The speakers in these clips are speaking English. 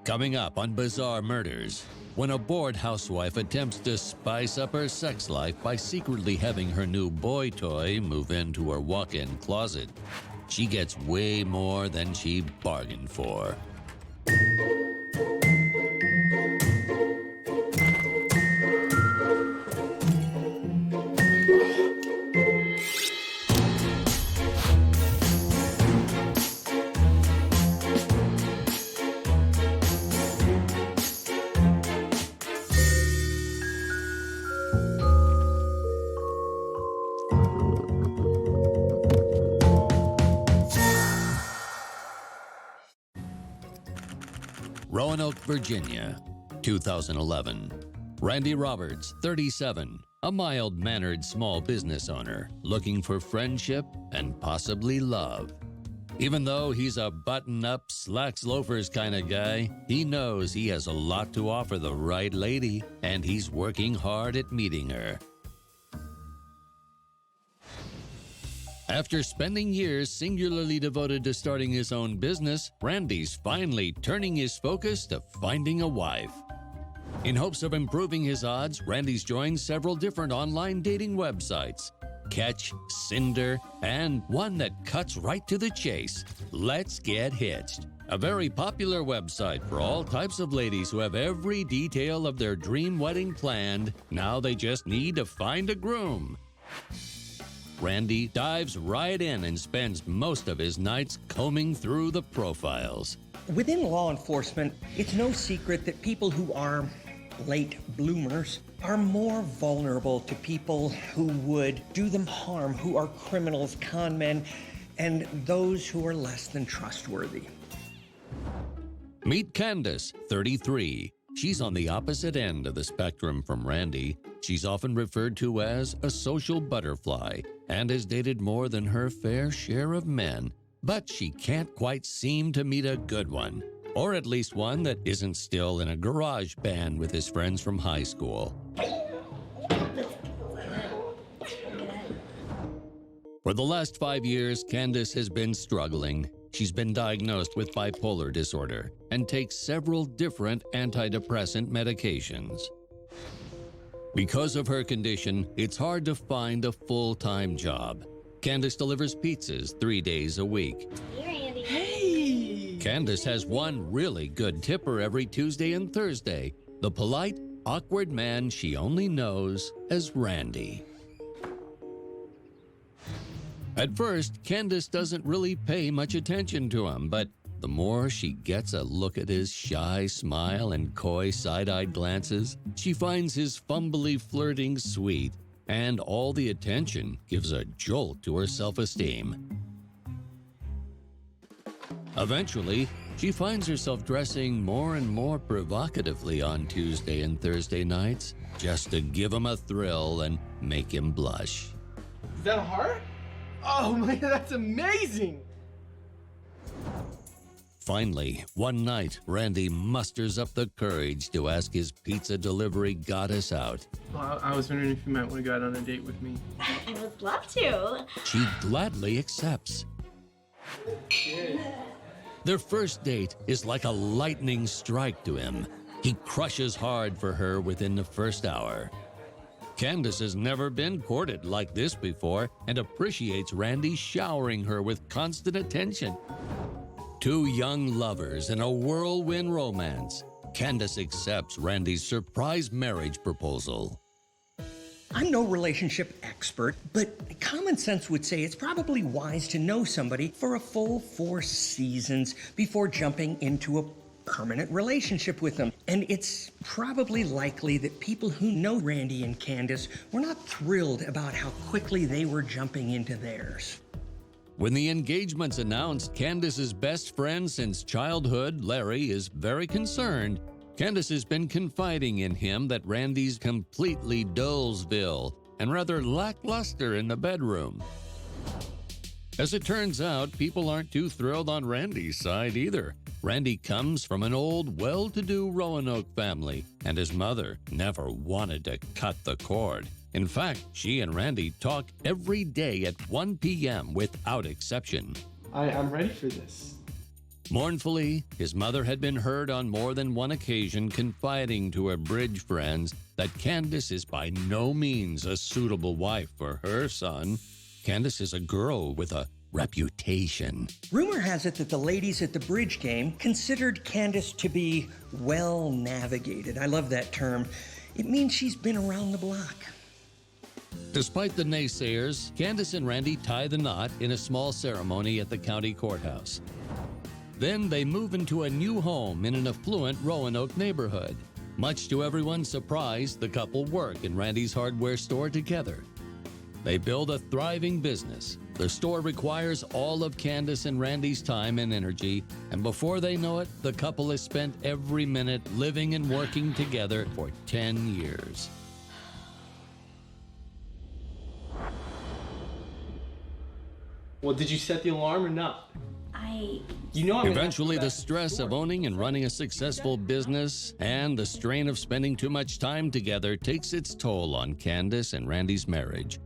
Coming up on Bizarre Murders, when a bored housewife attempts to spice up her sex life by secretly having her new boy toy move into her walk-in closet, she gets way more than she bargained for. Roanoke, Virginia, 2011. Randy Roberts, 37, a mild-mannered small business owner looking for friendship and possibly love. Even though he's a button-up, slacks loafers kind of guy, he knows he has a lot to offer the right lady, and he's working hard at meeting her. After spending years singularly devoted to starting his own business, Randy's finally turning his focus to finding a wife. In hopes of improving his odds, Randy's joined several different online dating websites: Catch, Cinder, and one that cuts right to the chase, Let's Get Hitched, a very popular website for all types of ladies who have every detail of their dream wedding planned. Now they just need to find a groom. Randy dives right in and spends most of his nights combing through the profiles. Within law enforcement, it's no secret that people who are late bloomers are more vulnerable to people who would do them harm, who are criminals, con men, and those who are less than trustworthy. Meet Candace, 33. She's on the opposite end of the spectrum from Randy. She's often referred to as a social butterfly and has dated more than her fair share of men, but she can't quite seem to meet a good one, or at least one that isn't still in a garage band with his friends from high school. For the last 5 years, Candace has been struggling. She's been diagnosed with bipolar disorder and takes several different antidepressant medications. Because of her condition, it's hard to find a full-time job. Candace delivers pizzas 3 days a week. Hey, Randy. Hey! Candace has one really good tipper every Tuesday and Thursday, the polite, awkward man she only knows as Randy. At first, Candace doesn't really pay much attention to him, but the more she gets a look at his shy smile and coy side-eyed glances, she finds his fumbly flirting sweet, and all the attention gives a jolt to her self-esteem. Eventually, she finds herself dressing more and more provocatively on Tuesday and Thursday nights, just to give him a thrill and make him blush. Is that a heart? Oh my God, that's amazing! Finally, one night, Randy musters up the courage to ask his pizza delivery goddess out. Well, I was wondering if you might want to go out on a date with me. I would love to. She gladly accepts. Their first date is like a lightning strike to him. He crushes hard for her within the first hour. Candace has never been courted like this before and appreciates Randy showering her with constant attention. Two young lovers in a whirlwind romance, Candace accepts Randy's surprise marriage proposal. I'm no relationship expert, but common sense would say it's probably wise to know somebody for a full 4 seasons before jumping into a permanent relationship with them. And it's probably likely that people who know Randy and Candace were not thrilled about how quickly they were jumping into theirs. When the engagement's announced, Candace's best friend since childhood, Larry, is very concerned. Candace has been confiding in him that Randy's completely Dullsville and rather lackluster in the bedroom. As it turns out, people aren't too thrilled on Randy's side either. Randy comes from an old, well-to-do Roanoke family, and his mother never wanted to cut the cord. In fact, she and Randy talk every day at 1 p.m. without exception. I'm ready for this. Mournfully, his mother had been heard on more than one occasion confiding to her bridge friends that Candace is by no means a suitable wife for her son. Candace is a girl with a reputation. Rumor has it that the ladies at the bridge game considered Candace to be well navigated. I love that term. It means she's been around the block. Despite the naysayers, Candace and Randy tie the knot in a small ceremony at the county courthouse. Then they move into a new home in an affluent Roanoke neighborhood. Much to everyone's surprise, the couple work in Randy's hardware store together. They build a thriving business. The store requires all of Candace and Randy's time and energy, and before they know it, the couple has spent every minute living and working together for 10 years. Well, did you set the alarm or not? Eventually, the stress of owning and running a successful business and the strain of spending too much time together takes its toll on Candace and Randy's marriage.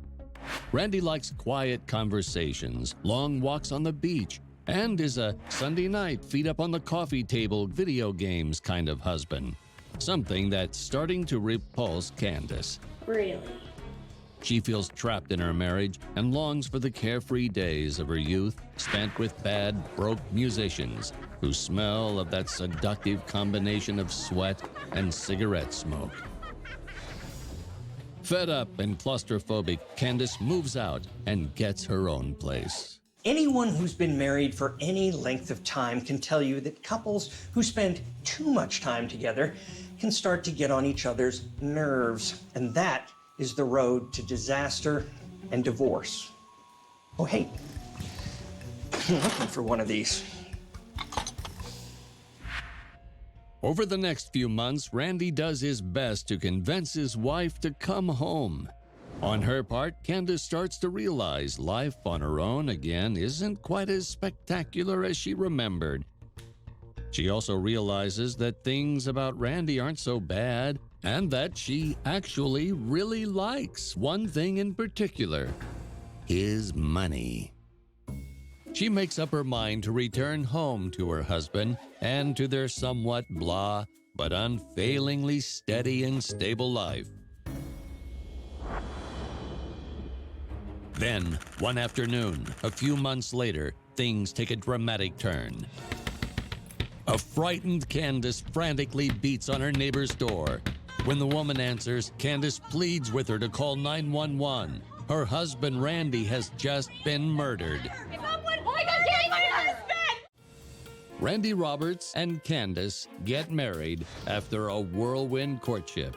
Randy likes quiet conversations, long walks on the beach, and is a Sunday night feet up on the coffee table video games kind of husband. Something that's starting to repulse Candace. Really? She feels trapped in her marriage and longs for the carefree days of her youth spent with bad, broke musicians who smell of that seductive combination of sweat and cigarette smoke. Fed up and claustrophobic, Candace moves out and gets her own place. Anyone who's been married for any length of time can tell you that couples who spend too much time together can start to get on each other's nerves, and that is the road to disaster and divorce. Oh, hey, I'm looking for one of these. Over the next few months, Randy does his best to convince his wife to come home. On her part, Candace starts to realize life on her own again isn't quite as spectacular as she remembered. She also realizes that things about Randy aren't so bad, and that she actually really likes one thing in particular: his money. She makes up her mind to return home to her husband and to their somewhat blah but unfailingly steady and stable life. Then, one afternoon, a few months later, things take a dramatic turn. A frightened Candace frantically beats on her neighbor's door. When the woman answers, Candace pleads with her to call 911. Her husband, Randy, has just been murdered. Randy Roberts and Candace get married after a whirlwind courtship.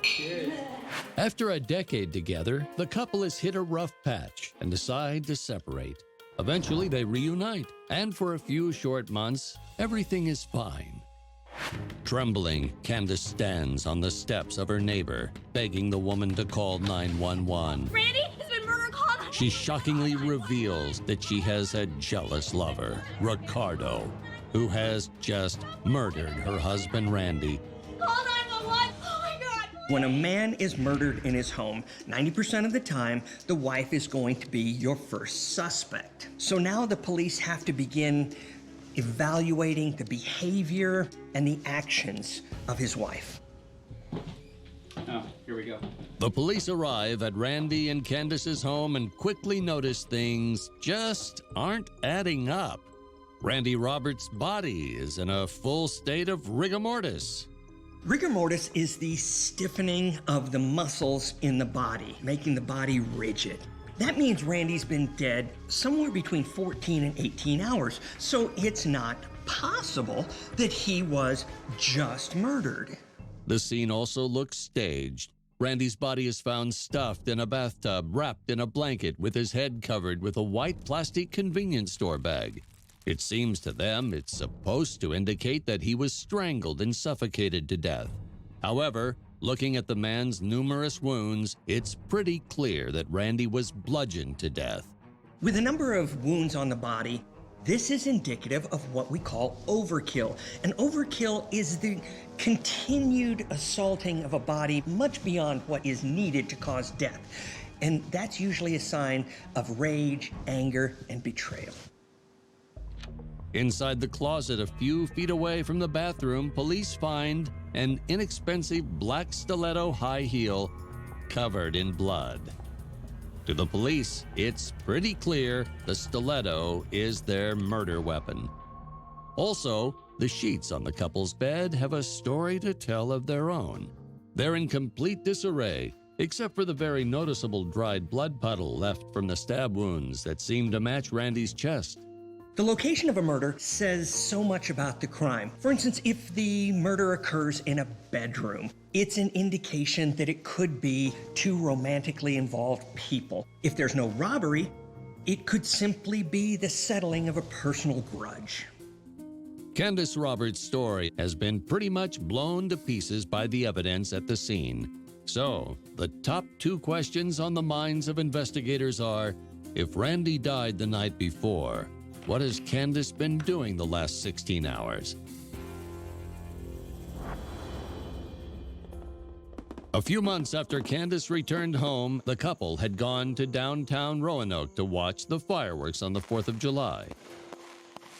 After a decade together, the couple has hit a rough patch and decide to separate. Eventually, they reunite, and for a few short months, everything is fine. Trembling, Candace stands on the steps of her neighbor, begging the woman to call 911. Randy has been murdered. Call. She shockingly reveals that she has a jealous lover, Ricardo, who has just murdered her husband, Randy. Call 911. Oh my God. When a man is murdered in his home, 90% of the time, the wife is going to be your first suspect. So now the police have to begin evaluating the behavior and the actions of his wife. Oh, here we go. The police arrive at Randy and Candace's home and quickly notice things just aren't adding up. Randy Roberts' body is in a full state of rigor mortis. Rigor mortis is the stiffening of the muscles in the body, making the body rigid. That means Randy's been dead somewhere between 14 and 18 hours, so it's not possible that he was just murdered. The scene also looks staged. Randy's body is found stuffed in a bathtub, wrapped in a blanket, with his head covered with a white plastic convenience store bag. It seems to them it's supposed to indicate that he was strangled and suffocated to death. However, looking at the man's numerous wounds, it's pretty clear that Randy was bludgeoned to death. With a number of wounds on the body, this is indicative of what we call overkill. And overkill is the continued assaulting of a body much beyond what is needed to cause death. And that's usually a sign of rage, anger, and betrayal. Inside the closet a few feet away from the bathroom, police find an inexpensive black stiletto high heel covered in blood. To the police, it's pretty clear the stiletto is their murder weapon. Also, the sheets on the couple's bed have a story to tell of their own. They're in complete disarray, except for the very noticeable dried blood puddle left from the stab wounds that seem to match Randy's chest. The location of a murder says so much about the crime. For instance, if the murder occurs in a bedroom, it's an indication that it could be two romantically involved people. If there's no robbery, it could simply be the settling of a personal grudge. Candace Roberts' story has been pretty much blown to pieces by the evidence at the scene. So, the top two questions on the minds of investigators are, if Randy died the night before, what has Candace been doing the last 16 hours? A few months after Candace returned home, the couple had gone to downtown Roanoke to watch the fireworks on the 4th of July.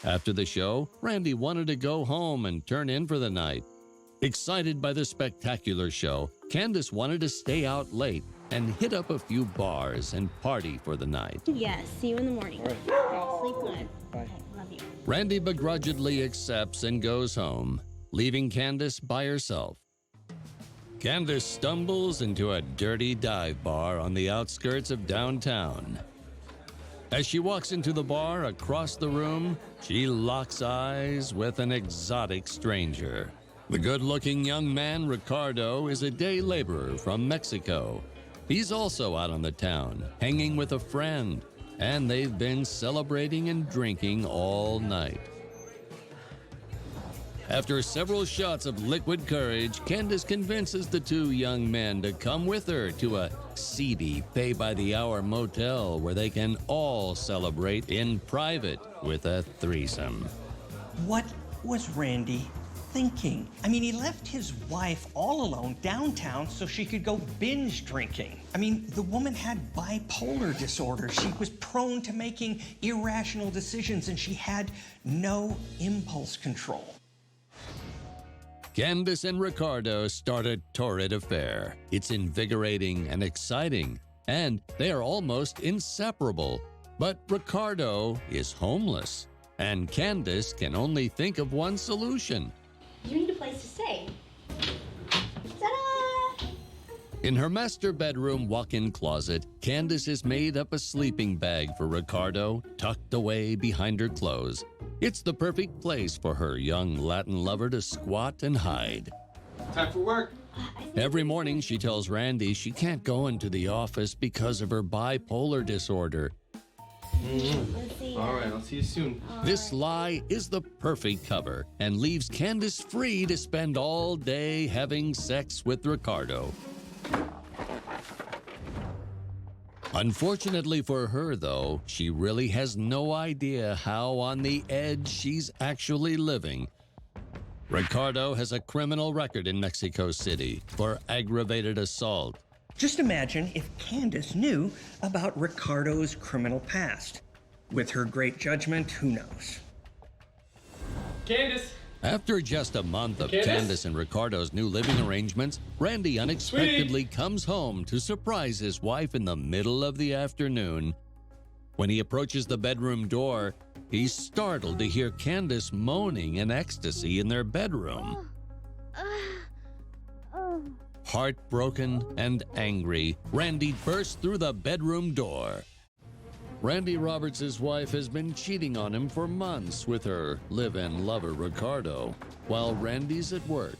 After the show, Randy wanted to go home and turn in for the night. Excited by the spectacular show, Candace wanted to stay out late and hit up a few bars and party for the night. Yes, see you in the morning. Sleep good. Bye. Love you. Randy begrudgingly accepts and goes home, leaving Candace by herself. Candace stumbles into a dirty dive bar on the outskirts of downtown. As she walks into the bar across the room, she locks eyes with an exotic stranger. The good-looking young man, Ricardo, is a day laborer from Mexico. He's also out on the town, hanging with a friend, and they've been celebrating and drinking all night. After several shots of liquid courage, Candace convinces the two young men to come with her to a seedy, pay-by-the-hour motel where they can all celebrate in private with a threesome. What was Randy thinking? I mean, he left his wife all alone downtown so she could go binge drinking. I mean, the woman had bipolar disorder. She was prone to making irrational decisions, and she had no impulse control. Candace and Ricardo start a torrid affair. It's invigorating and exciting, and they are almost inseparable. But Ricardo is homeless, and Candace can only think of one solution. You need a place to stay. Ta-da! In her master bedroom walk-in closet, Candace has made up a sleeping bag for Ricardo, tucked away behind her clothes. It's the perfect place for her young Latin lover to squat and hide. Time for work. Every morning she tells Randy she can't go into the office because of her bipolar disorder. Let's see. All right, I'll see you soon. This lie is the perfect cover and leaves Candace free to spend all day having sex with Ricardo. Unfortunately for her, though, she really has no idea how on the edge she's actually living. Ricardo has a criminal record in Mexico City for aggravated assault. Just imagine if Candace knew about Ricardo's criminal past. With her great judgment, who knows? Candace. After just a month of Candace? Candace and Ricardo's new living arrangements, Randy unexpectedly comes home to surprise his wife in the middle of the afternoon. When he approaches the bedroom door, he's startled to hear Candace moaning in ecstasy in their bedroom. Heartbroken and angry, Randy bursts through the bedroom door. Randy Roberts' wife has been cheating on him for months with her live-in lover Ricardo, while Randy's at work.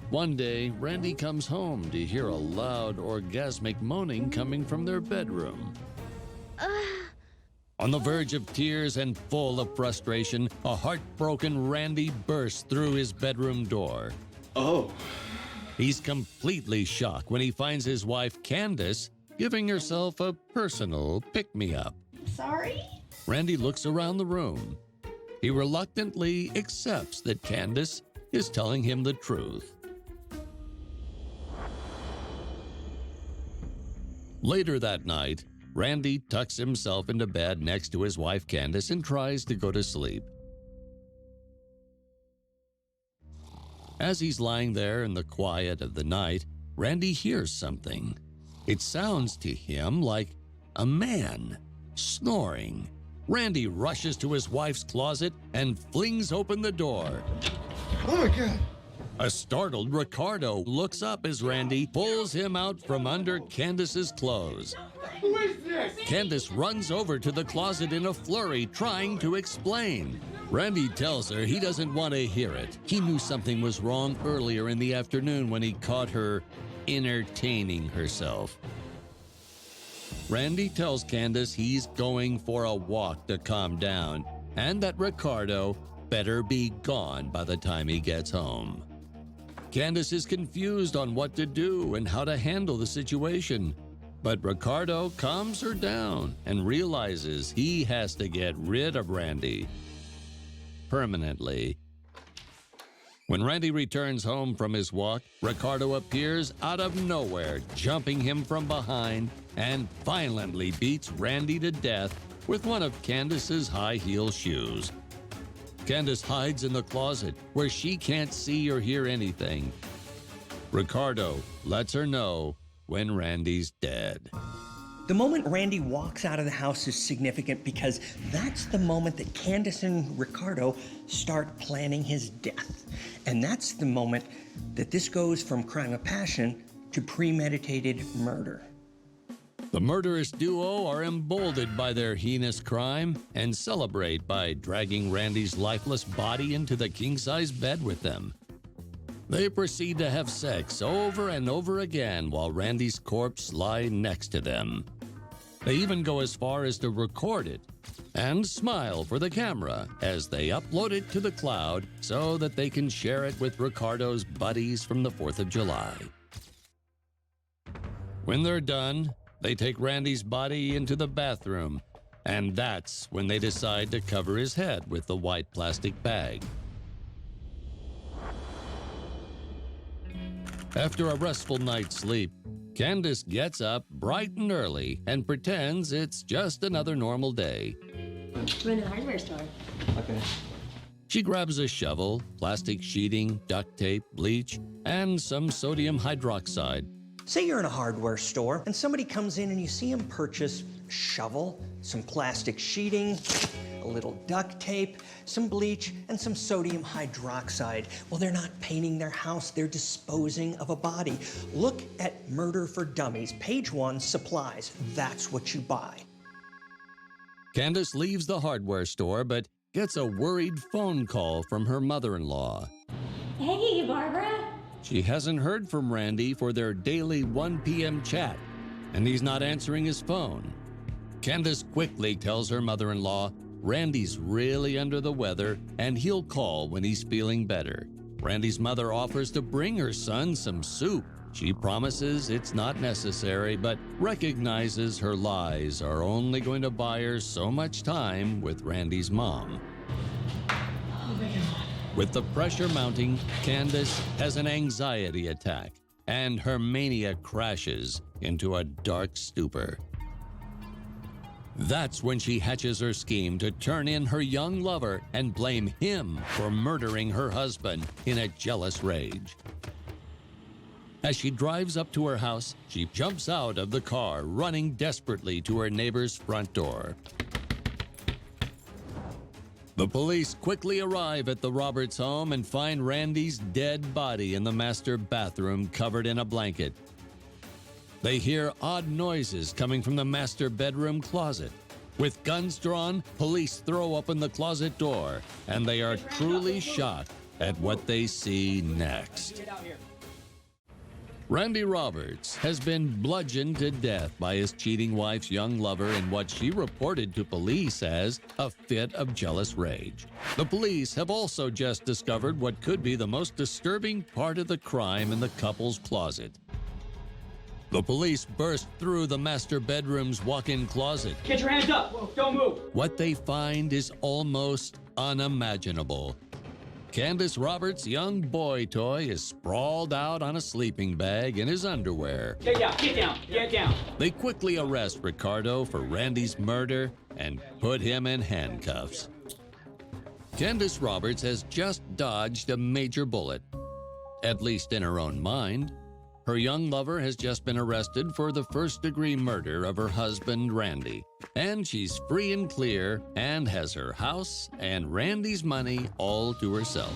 One day, Randy comes home to hear a loud, orgasmic moaning coming from their bedroom. On the verge of tears and full of frustration, a heartbroken Randy bursts through his bedroom door. Oh. He's completely shocked when he finds his wife, Candace, giving herself a personal pick-me-up. Sorry? Randy looks around the room. He reluctantly accepts that Candace is telling him the truth. Later that night, Randy tucks himself into bed next to his wife Candace and tries to go to sleep. As he's lying there in the quiet of the night, Randy hears something. It sounds to him like a man snoring. Randy rushes to his wife's closet and flings open the door. Oh my God. A startled Ricardo looks up as Randy pulls him out from under Candace's clothes. Who is this? Candace runs over to the closet in a flurry, trying to explain. Randy tells her he doesn't want to hear it. He knew something was wrong earlier in the afternoon when he caught her entertaining herself. Randy tells Candace he's going for a walk to calm down, and that Ricardo better be gone by the time he gets home. Candace is confused on what to do and how to handle the situation, but Ricardo calms her down and realizes he has to get rid of Randy permanently. When Randy returns home from his walk, Ricardo appears out of nowhere, jumping him from behind, and violently beats Randy to death with one of Candace's high-heel shoes. Candace hides in the closet where she can't see or hear anything. Ricardo lets her know when Randy's dead. The moment Randy walks out of the house is significant because that's the moment that Candace and Ricardo start planning his death. And that's the moment that this goes from crime of passion to premeditated murder. The murderous duo are emboldened by their heinous crime and celebrate by dragging Randy's lifeless body into the king-size bed with them. They proceed to have sex over and over again while Randy's corpse lies next to them. They even go as far as to record it and smile for the camera as they upload it to the cloud so that they can share it with Ricardo's buddies from the 4th of July. When they're done, they take Randy's body into the bathroom, and that's when they decide to cover his head with the white plastic bag. After a restful night's sleep, Candace gets up bright and early and pretends it's just another normal day. Run to the hardware store. Okay. She grabs a shovel, plastic sheeting, duct tape, bleach, and some sodium hydroxide. Say you're in a hardware store and somebody comes in and you see them purchase a shovel, some plastic sheeting, a little duct tape, some bleach, and some sodium hydroxide. Well, they're not painting their house, they're disposing of a body. Look at Murder for Dummies, page 1, supplies. That's what you buy. Candace leaves the hardware store but gets a worried phone call from her mother-in-law. Hey, Barbara. She hasn't heard from Randy for their daily 1 p.m. chat, and he's not answering his phone. Candace quickly tells her mother-in-law Randy's really under the weather and he'll call when he's feeling better. Randy's mother offers to bring her son some soup. She promises it's not necessary, but recognizes her lies are only going to buy her so much time with Randy's mom. Oh my God. With the pressure mounting, Candace has an anxiety attack, and her mania crashes into a dark stupor. That's when she hatches her scheme to turn in her young lover and blame him for murdering her husband in a jealous rage. As she drives up to her house, she jumps out of the car, running desperately to her neighbor's front door. The police quickly arrive at the Roberts home and find Randy's dead body in the master bathroom covered in a blanket. They hear odd noises coming from the master bedroom closet. With guns drawn, police throw open the closet door, and they are truly shocked at what they see next. Randy Roberts has been bludgeoned to death by his cheating wife's young lover in what she reported to police as a fit of jealous rage. The police have also just discovered what could be the most disturbing part of the crime in the couple's closet. The police burst through the master bedroom's walk-in closet. Get your hands up! Don't move! What they find is almost unimaginable. Candace Roberts' young boy toy is sprawled out on a sleeping bag in his underwear. Get down, get down, get down! They quickly arrest Ricardo for Randy's murder and put him in handcuffs. Candace Roberts has just dodged a major bullet. at least in her own mind. Her young lover has just been arrested for the first-degree murder of her husband, Randy, and she's free and clear and has her house and Randy's money all to herself.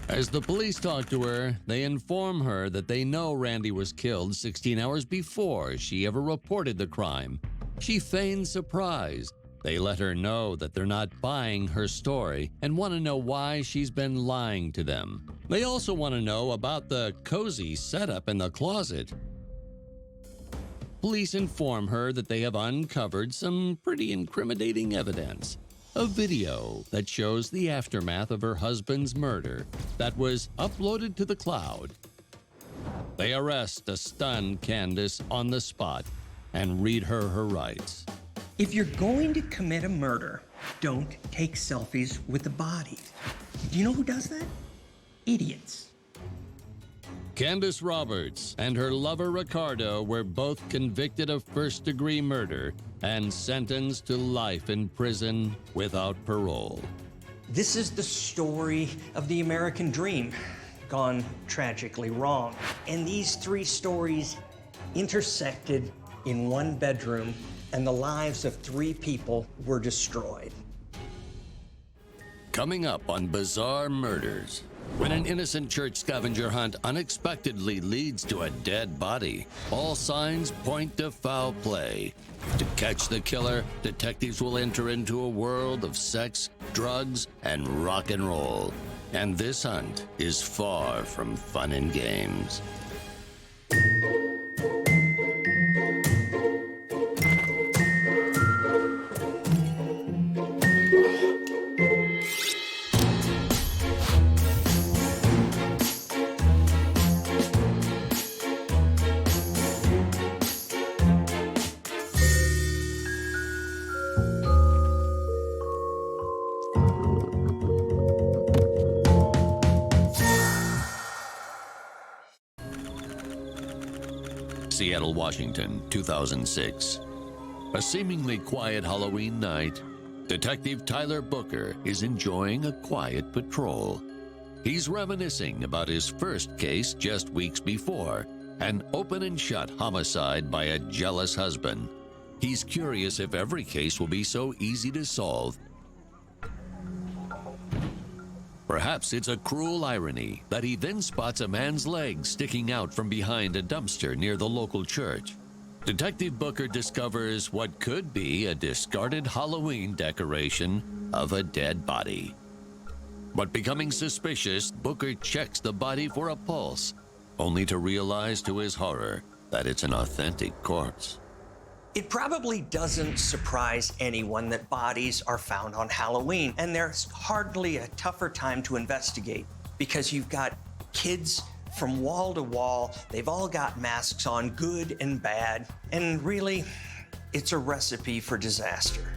As the police talk to her, they inform her that they know Randy was killed 16 hours before she ever reported the crime. She feigns surprise. They let her know that they're not buying her story and want to know why she's been lying to them. They also want to know about the cozy setup in the closet. Police inform her that they have uncovered some pretty incriminating evidence. A video that shows the aftermath of her husband's murder that was uploaded to the cloud. They arrest a stunned Candace on the spot and read her rights. If you're going to commit a murder, don't take selfies with the body. Do you know who does that? Idiots. Candace Roberts and her lover Ricardo were both convicted of first-degree murder and sentenced to life in prison without parole. This is the story of the American dream gone tragically wrong. And these three stories intersected in one bedroom, and the lives of three people were destroyed. Coming up on Bizarre Murders, when an innocent church scavenger hunt unexpectedly leads to a dead body, all signs point to foul play. To catch the killer, detectives will enter into a world of sex, drugs, and rock and roll. And this hunt is far from fun and games. Seattle, Washington, 2006. A seemingly quiet Halloween night, Detective Tyler Booker is enjoying a quiet patrol. He's reminiscing about his first case just weeks before, an open and shut homicide by a jealous husband. He's curious if every case will be so easy to solve. Perhaps it's a cruel irony that he then spots a man's leg sticking out from behind a dumpster near the local church. Detective Booker discovers what could be a discarded Halloween decoration of a dead body. But becoming suspicious, Booker checks the body for a pulse, only to realize to his horror that it's an authentic corpse. It probably doesn't surprise anyone that bodies are found on Halloween, and there's hardly a tougher time to investigate because you've got kids from wall to wall. They've all got masks on, good and bad, and really, it's a recipe for disaster.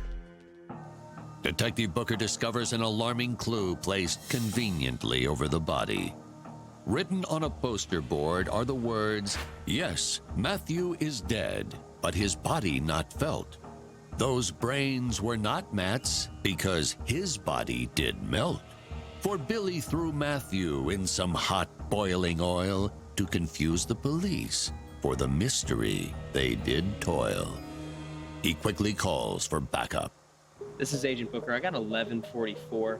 Detective Booker discovers an alarming clue placed conveniently over the body. Written on a poster board are the words, "Yes, Matthew is dead, but his body not felt. Those brains were not Matt's because his body did melt. For Billy threw Matthew in some hot boiling oil to confuse the police. For the mystery they did toil." He quickly calls for backup. This is Agent Booker. I got 1144.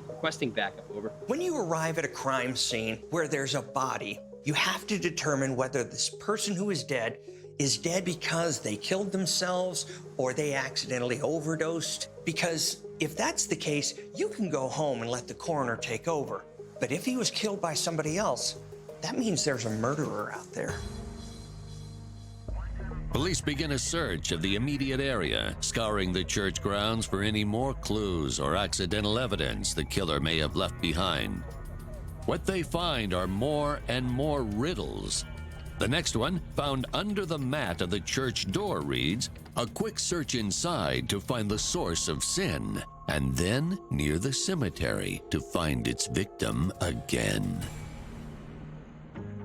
Requesting backup, over. When you arrive at a crime scene where there's a body, you have to determine whether this person who is dead because they killed themselves or they accidentally overdosed. Because if that's the case, you can go home and let the coroner take over. But if he was killed by somebody else, that means there's a murderer out there. Police begin a search of the immediate area, scouring the church grounds for any more clues or accidental evidence the killer may have left behind. What they find are more and more riddles. The next one, found under the mat of the church door, reads, "A quick search inside to find the source of sin, and then near the cemetery to find its victim again."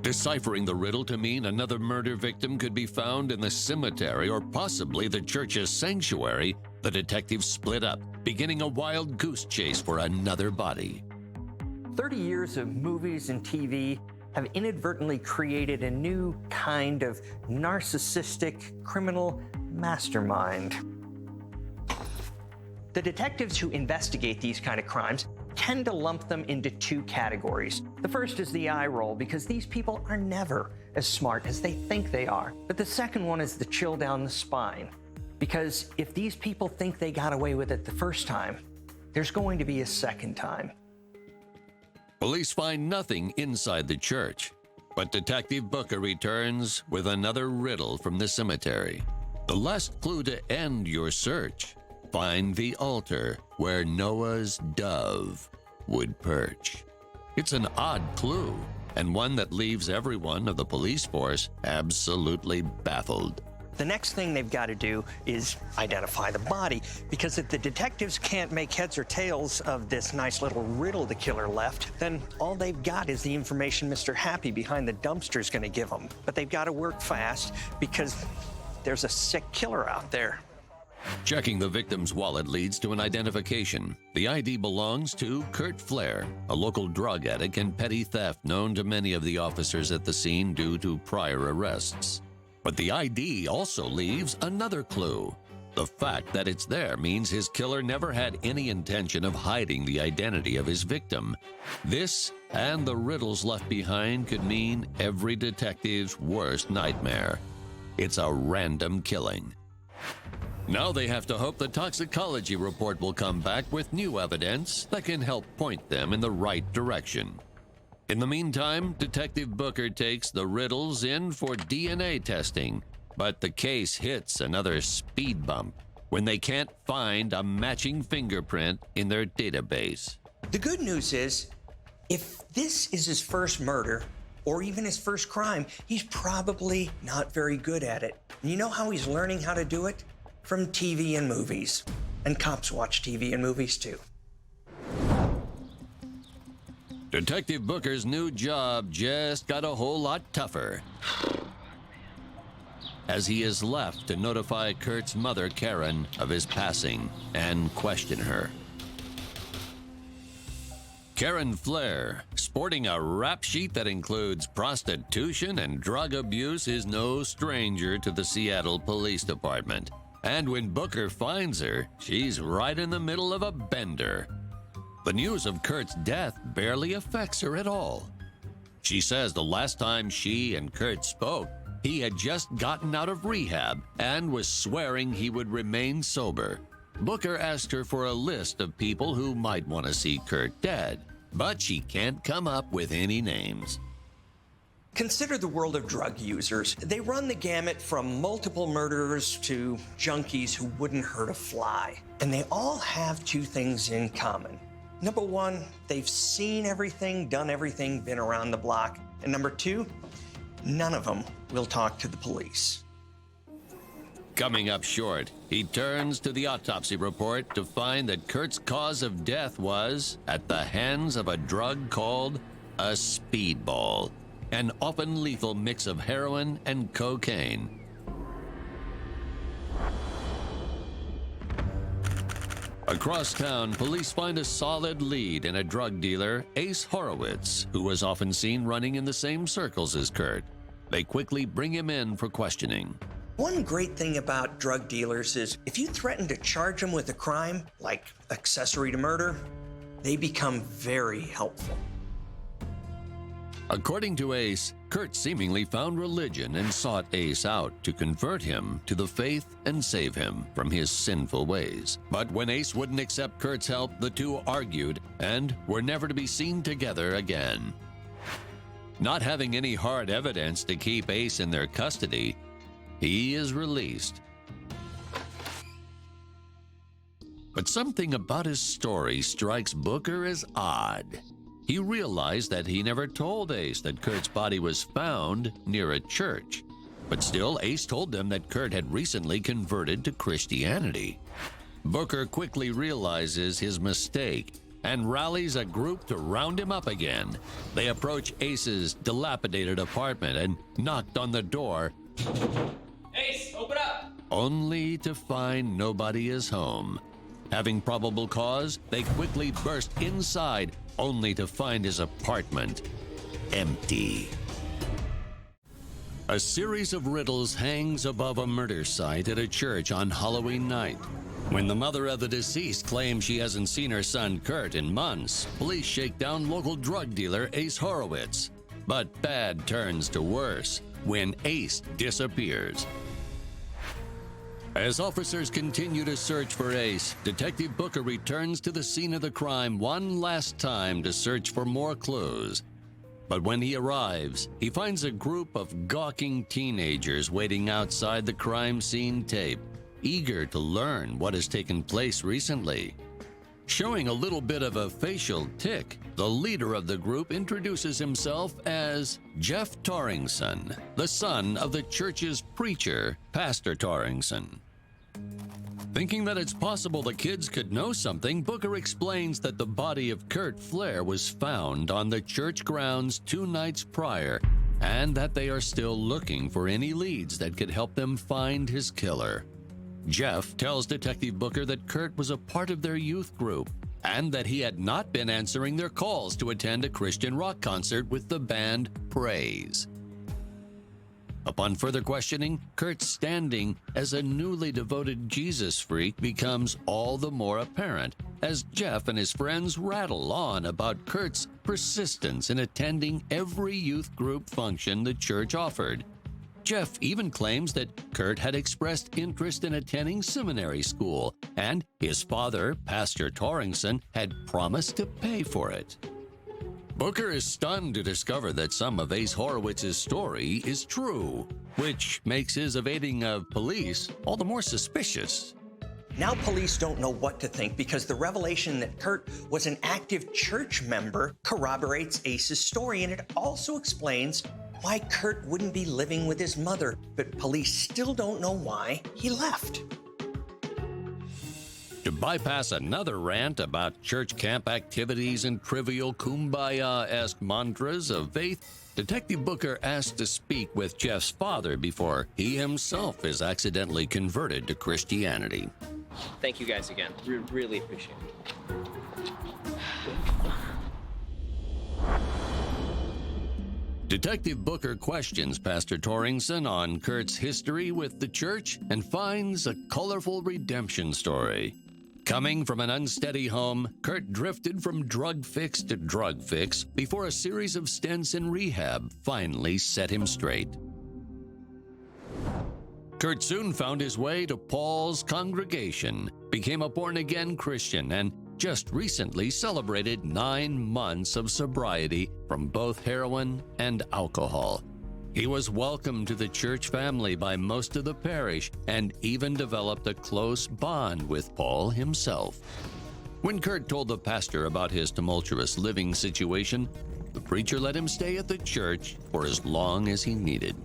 Deciphering the riddle to mean another murder victim could be found in the cemetery or possibly the church's sanctuary The detectives split up, beginning a wild goose chase for another body. 30 years of movies and TV have inadvertently created a new kind of narcissistic criminal mastermind. The detectives who investigate these kind of crimes tend to lump them into two categories. The first is the eye roll, because these people are never as smart as they think they are. But the second one is the chill down the spine, because if these people think they got away with it the first time, there's going to be a second time. Police find nothing inside the church, but Detective Booker returns with another riddle from the cemetery. The last clue to end your search: find the altar where Noah's dove would perch. It's an odd clue, and one that leaves everyone of the police force absolutely baffled. The next thing they've got to do is identify the body, because if the detectives can't make heads or tails of this nice little riddle the killer left, then all they've got is the information Mr. Happy behind the dumpster is going to give them. But they've got to work fast, because there's a sick killer out there. Checking the victim's wallet leads to an identification. The ID belongs to Kurt Flair, a local drug addict and petty theft known to many of the officers at the scene due to prior arrests. But the ID also leaves another clue. The fact that it's there means his killer never had any intention of hiding the identity of his victim. This and the riddles left behind could mean every detective's worst nightmare. It's a random killing. Now they have to hope the toxicology report will come back with new evidence that can help point them in the right direction. In the meantime, Detective Booker takes the riddles in for DNA testing, but the case hits another speed bump when they can't find a matching fingerprint in their database. The good news is, if this is his first murder, or even his first crime, he's probably not very good at it. And you know how he's learning how to do it? From TV and movies. And cops watch TV and movies too. Detective Booker's new job just got a whole lot tougher, as he is left to notify Kurt's mother, Karen, of his passing and question her. Karen Flair, sporting a rap sheet that includes prostitution and drug abuse, is no stranger to the Seattle Police Department. And when Booker finds her, she's right in the middle of a bender. The news of Kurt's death barely affects her at all. She says the last time she and Kurt spoke, he had just gotten out of rehab and was swearing he would remain sober. Booker asked her for a list of people who might want to see Kurt dead, but she can't come up with any names. Consider the world of drug users. They run the gamut from multiple murderers to junkies who wouldn't hurt a fly. And they all have two things in common. Number one, they've seen everything, done everything, been around the block. And number two, none of them will talk to the police. Coming up short, he turns to the autopsy report to find that Kurt's cause of death was at the hands of a drug called a speedball, an often lethal mix of heroin and cocaine. Across town, police find a solid lead in a drug dealer, Ace Horowitz, who was often seen running in the same circles as Kurt. They quickly bring him in for questioning. One great thing about drug dealers is if you threaten to charge them with a crime, like accessory to murder, they become very helpful. According to Ace, Kurt seemingly found religion and sought Ace out to convert him to the faith and save him from his sinful ways. But when Ace wouldn't accept Kurt's help, the two argued and were never to be seen together again. Not having any hard evidence to keep Ace in their custody, he is released. But something about his story strikes Booker as odd. He realized that he never told Ace that Kurt's body was found near a church. But still, Ace told them that Kurt had recently converted to Christianity. Booker quickly realizes his mistake and rallies a group to round him up again. They approach Ace's dilapidated apartment and knocked on the door. Ace, open up! only to find nobody is home. Having probable cause, they quickly burst inside, only to find his apartment empty. A series of riddles hangs above a murder site at a church on Halloween night. When the mother of the deceased claims she hasn't seen her son Kurt in months, police shake down local drug dealer Ace Horowitz. But bad turns to worse when Ace disappears. As officers continue to search for Ace, Detective Booker returns to the scene of the crime one last time to search for more clues. But when he arrives, he finds a group of gawking teenagers waiting outside the crime scene tape, eager to learn what has taken place recently. Showing a little bit of a facial tic, the leader of the group introduces himself as Jeff Torringson, the son of the church's preacher, Pastor Torringson. Thinking that it's possible the kids could know something, Booker explains that the body of Kurt Flair was found on the church grounds 2 nights prior, and that they are still looking for any leads that could help them find his killer. Jeff tells Detective Booker that Kurt was a part of their youth group and that he had not been answering their calls to attend a Christian rock concert with the band Praise. Upon further questioning, Kurt's standing as a newly devoted Jesus freak becomes all the more apparent as Jeff and his friends rattle on about Kurt's persistence in attending every youth group function the church offered. Jeff even claims that Kurt had expressed interest in attending seminary school, and his father, Pastor Torringson, had promised to pay for it. Booker is stunned to discover that some of Ace Horowitz's story is true, which makes his evading of police all the more suspicious. Now police don't know what to think because the revelation that Kurt was an active church member corroborates Ace's story, and it also explains why Kurt wouldn't be living with his mother, but police still don't know why he left. To bypass another rant about church camp activities and trivial kumbaya-esque mantras of faith, Detective Booker asks to speak with Jeff's father before he himself is accidentally converted to Christianity. Thank you guys again. Really appreciate it. Detective Booker questions Pastor Torringson on Kurt's history with the church and finds a colorful redemption story. Coming from an unsteady home, Kurt drifted from drug fix to drug fix before a series of stints in rehab finally set him straight. Kurt soon found his way to Paul's congregation, became a born-again Christian, and just recently celebrated 9 months of sobriety from both heroin and alcohol. He was welcomed to the church family by most of the parish and even developed a close bond with Paul himself. When Kurt told the pastor about his tumultuous living situation, the preacher let him stay at the church for as long as he needed.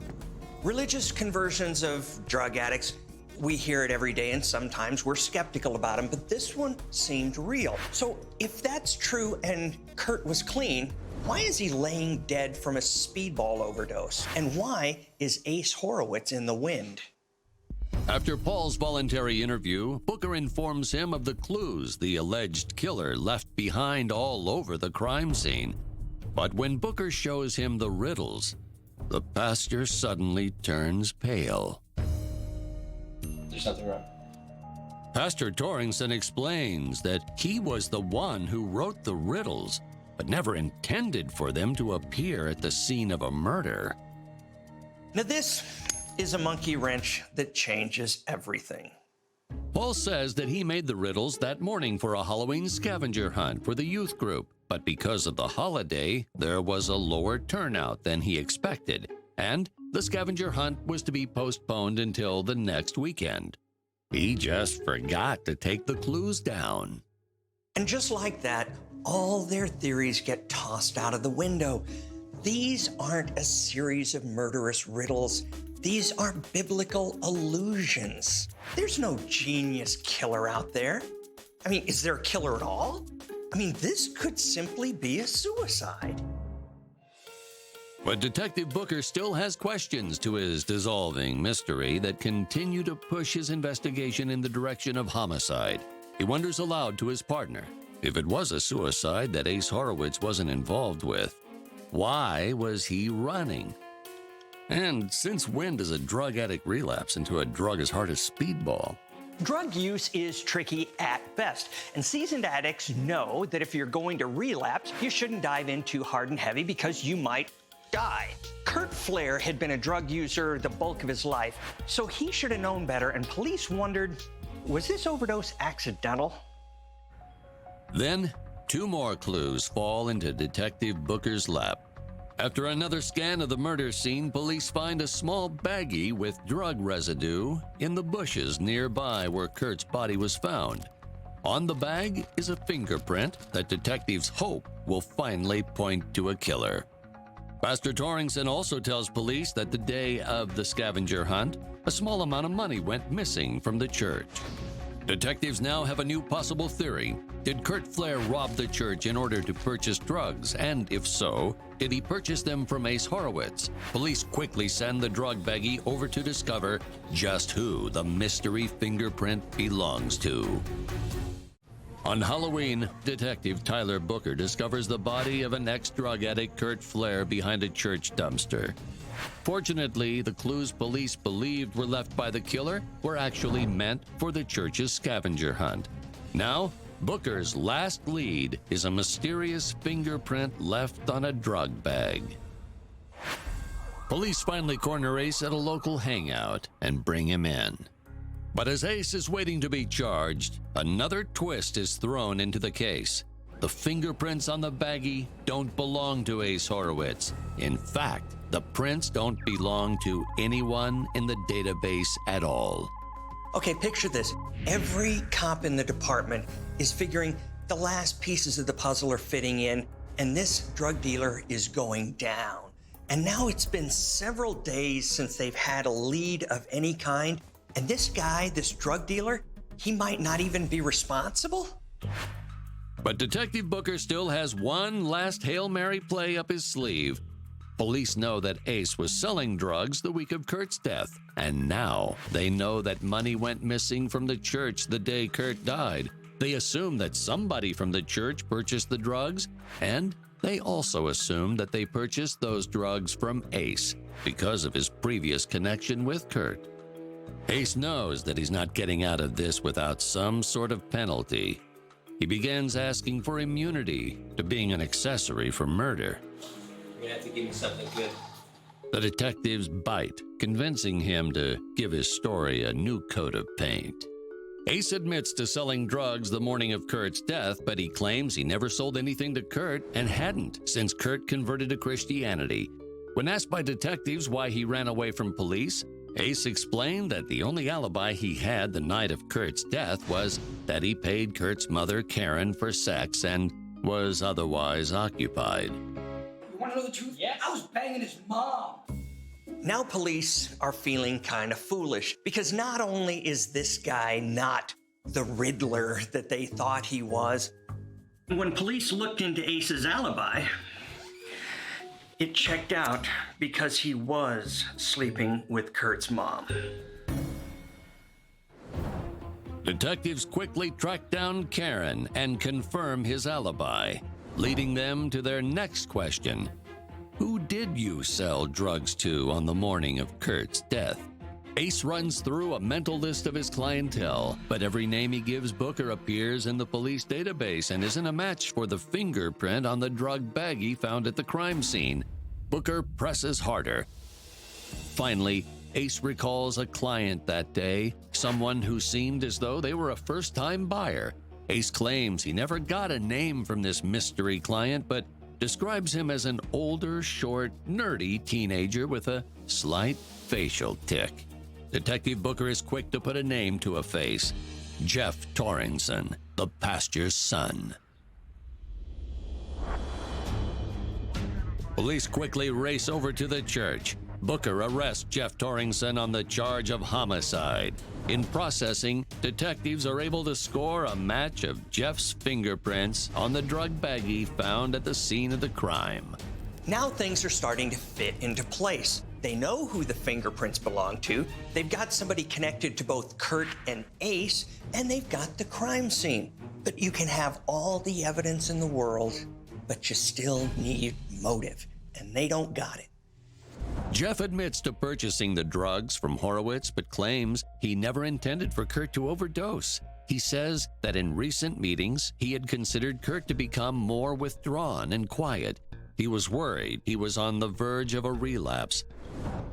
Religious conversions of drug addicts, we hear it every day, and sometimes we're skeptical about them, but this one seemed real. So if that's true and Kurt was clean, why is he laying dead from a speedball overdose? And why is Ace Horowitz in the wind? After Paul's voluntary interview, Booker informs him of the clues the alleged killer left behind all over the crime scene. But when Booker shows him the riddles, the pastor suddenly turns pale. There's something wrong. Pastor Torringson explains that he was the one who wrote the riddles, but never intended for them to appear at the scene of a murder. Now this is a monkey wrench that changes everything. Paul says that he made the riddles that morning for a Halloween scavenger hunt for the youth group, but because of the holiday, there was a lower turnout than he expected, and the scavenger hunt was to be postponed until the next weekend. He just forgot to take the clues down. And just like that, all their theories get tossed out of the window. These aren't a series of murderous riddles. These are biblical illusions. There's no genius killer out there. I mean, is there a killer at all? I mean, this could simply be a suicide. But Detective Booker still has questions to his dissolving mystery that continue to push his investigation in the direction of homicide. He wonders aloud to his partner, if it was a suicide that Ace Horowitz wasn't involved with, why was he running? And since when does a drug addict relapse into a drug as hard as speedball? Drug use is tricky at best, and seasoned addicts know that if you're going to relapse, you shouldn't dive in too hard and heavy because you might die. Kurt Flair had been a drug user the bulk of his life, so he should have known better, and police wondered, was this overdose accidental? Then, 2 more clues fall into Detective Booker's lap. After another scan of the murder scene, police find a small baggie with drug residue in the bushes nearby where Kurt's body was found. On the bag is a fingerprint that detectives hope will finally point to a killer. Pastor Torrington also tells police that the day of the scavenger hunt, a small amount of money went missing from the church. Detectives now have a new possible theory. Did Kurt Flair rob the church in order to purchase drugs? And if so, did he purchase them from Ace Horowitz? Police quickly send the drug baggie over to discover just who the mystery fingerprint belongs to. On Halloween, Detective Tyler Booker discovers the body of an ex-drug addict, Kurt Flair, behind a church dumpster. Fortunately, the clues police believed were left by the killer were actually meant for the church's scavenger hunt. Now, Booker's last lead is a mysterious fingerprint left on a drug bag. Police finally corner Ace at a local hangout and bring him in. But as Ace is waiting to be charged, another twist is thrown into the case. The fingerprints on the baggie don't belong to Ace Horowitz. In fact, the prints don't belong to anyone in the database at all. Okay, picture this. Every cop in the department is figuring the last pieces of the puzzle are fitting in, and this drug dealer is going down. And now it's been several days since they've had a lead of any kind, and this guy, this drug dealer, he might not even be responsible? But Detective Booker still has one last Hail Mary play up his sleeve. Police know that Ace was selling drugs the week of Kurt's death, and now they know that money went missing from the church the day Kurt died. They assume that somebody from the church purchased the drugs, and they also assume that they purchased those drugs from Ace because of his previous connection with Kurt. Ace knows that he's not getting out of this without some sort of penalty. He begins asking for immunity to being an accessory for murder. You're gonna have to give me something good. The detectives bite, convincing him to give his story a new coat of paint. Ace admits to selling drugs the morning of Kurt's death, but he claims he never sold anything to Kurt and hadn't since Kurt converted to Christianity. When asked by detectives why he ran away from police, Ace explained that the only alibi he had the night of Kurt's death was that he paid Kurt's mother, Karen, for sex and was otherwise occupied. You want to know the truth? Yes. I was banging his mom. Now police are feeling kind of foolish because not only is this guy not the Riddler that they thought he was, when police looked into Ace's alibi, it checked out because he was sleeping with Kurt's mom. Detectives quickly track down Karen and confirm his alibi, leading them to their next question. Who did you sell drugs to on the morning of Kurt's death? Ace runs through a mental list of his clientele, but every name he gives Booker appears in the police database and isn't a match for the fingerprint on the drug baggie found at the crime scene. Booker presses harder. Finally, Ace recalls a client that day, someone who seemed as though they were a first-time buyer. Ace claims he never got a name from this mystery client, but describes him as an older, short, nerdy teenager with a slight facial tic. Detective Booker is quick to put a name to a face. Jeff Torrington, the pastor's son. Police quickly race over to the church. Booker arrests Jeff Torrington on the charge of homicide. In processing, detectives are able to score a match of Jeff's fingerprints on the drug baggie found at the scene of the crime. Now things are starting to fit into place. They know who the fingerprints belong to, they've got somebody connected to both Kurt and Ace, and they've got the crime scene. But you can have all the evidence in the world, but you still need motive, and they don't got it. Jeff admits to purchasing the drugs from Horowitz, but claims he never intended for Kurt to overdose. He says that in recent meetings, he had considered Kurt to become more withdrawn and quiet. He was worried he was on the verge of a relapse.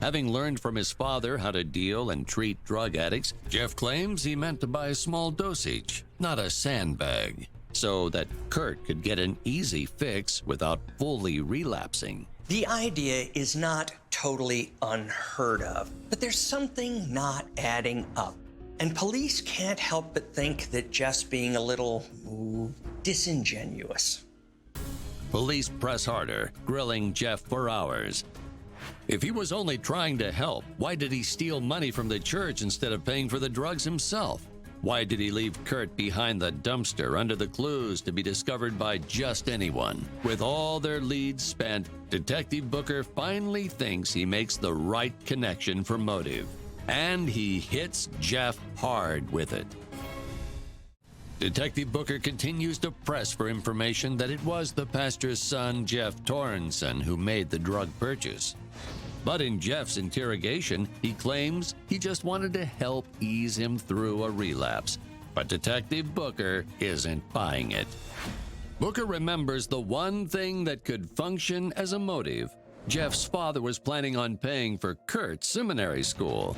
Having learned from his father how to deal and treat drug addicts, Jeff claims he meant to buy a small dosage, not a sandbag, so that Kurt could get an easy fix without fully relapsing. The idea is not totally unheard of, but there's something not adding up. And police can't help but think that Jeff's being a little disingenuous. Police press harder, grilling Jeff for hours. If he was only trying to help, why did he steal money from the church instead of paying for the drugs himself? Why did he leave Kurt behind the dumpster under the clues to be discovered by just anyone? With all their leads spent, Detective Booker finally thinks he makes the right connection for motive. And he hits Jeff hard with it. Detective Booker continues to press for information that it was the pastor's son, Jeff Torrenson, who made the drug purchase. But in Jeff's interrogation, he claims he just wanted to help ease him through a relapse. But Detective Booker isn't buying it. Booker remembers the one thing that could function as a motive. Jeff's father was planning on paying for Kurt's seminary school.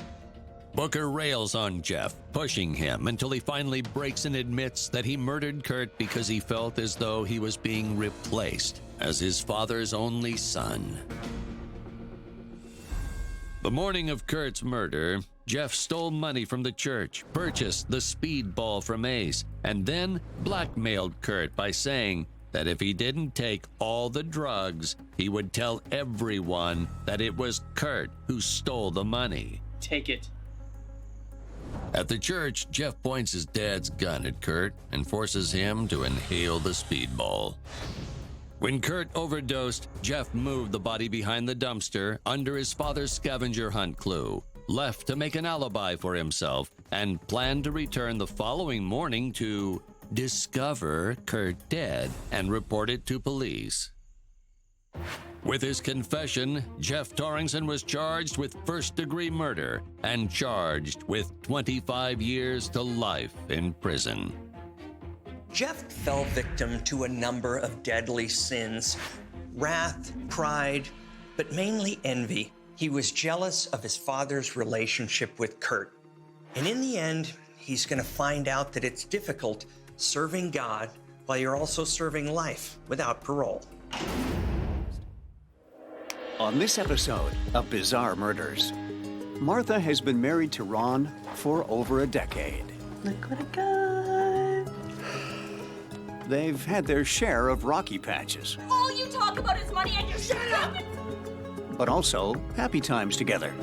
Booker rails on Jeff, pushing him until he finally breaks and admits that he murdered Kurt because he felt as though he was being replaced as his father's only son. The morning of Kurt's murder, Jeff stole money from the church, purchased the speedball from Ace, and then blackmailed Kurt by saying that if he didn't take all the drugs, he would tell everyone that it was Kurt who stole the money. Take it. At the church, Jeff points his dad's gun at Kurt and forces him to inhale the speedball. When Kurt overdosed, Jeff moved the body behind the dumpster under his father's scavenger hunt clue, left to make an alibi for himself, and planned to return the following morning to discover Kurt dead and report it to police. With his confession, Jeff Torrenson was charged with first-degree murder and charged with 25 years to life in prison. Jeff fell victim to a number of deadly sins: wrath, pride, but mainly envy. He was jealous of his father's relationship with Kurt. And in the end, he's going to find out that it's difficult serving God while you're also serving life without parole. On this episode of Bizarre Murders, Martha has been married to Ron for over a decade. Look what I got. They've had their share of rocky patches, All you talk about is money and you shut up! but also happy times together.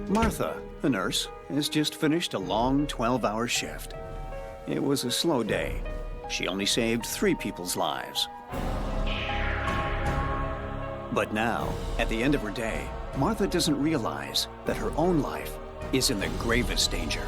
Martha, the nurse, has just finished a long 12-hour shift. It was a slow day. She only saved 3 people's lives. But now, at the end of her day, Martha doesn't realize that her own life is in the gravest danger.